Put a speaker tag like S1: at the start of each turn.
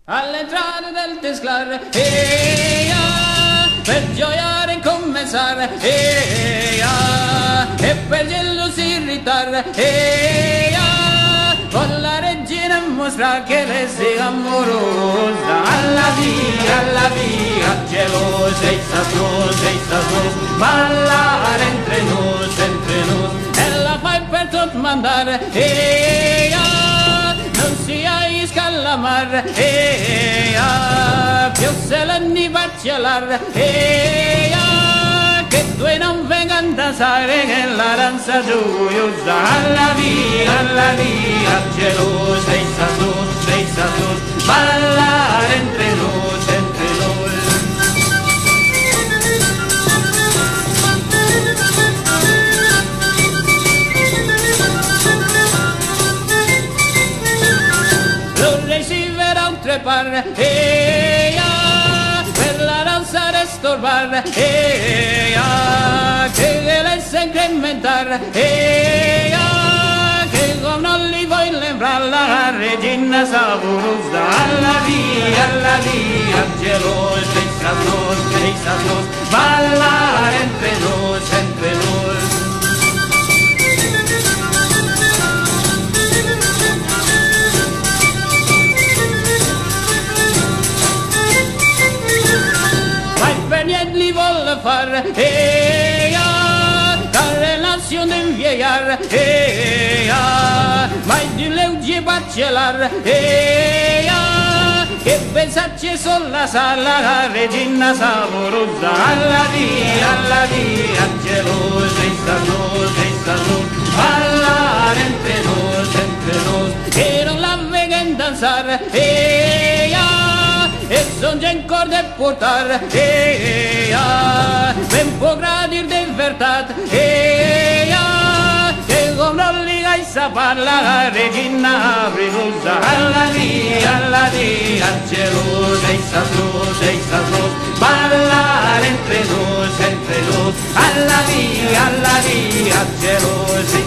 S1: All'entrare del Tesclar, per gioiare e commensare, e per gelosi irritare, con la regina mostra che le sia amorosa. Alla via, gelosa e sasos, ballare entre nos, e la fai per tot mandare, non sia iscalamar, più se l'anni parcelar, che due non vengan a danzare, che la danza gioiosa. Alla via, gelosa e sasos, ballare entre nos, per la danza restorbar, che le sa incrementar, che come non li vuoi lembrar la regina saborosa. Alla via, gelosa e sasos, ballare entre nos, li vuole far, relazione inviegar, mai di legge baccelar, che pensarci sulla sala la regina saborosa. Alla via, gelosa e sasos, ballare entre nos, che non la vengan danzar, e son già in corde portar, ben potrà dir de verdad, che come non li hai sapar la regina abrirrosa. Alla via, gelosa e sasos, ballare entre nos, alla via, gelosa e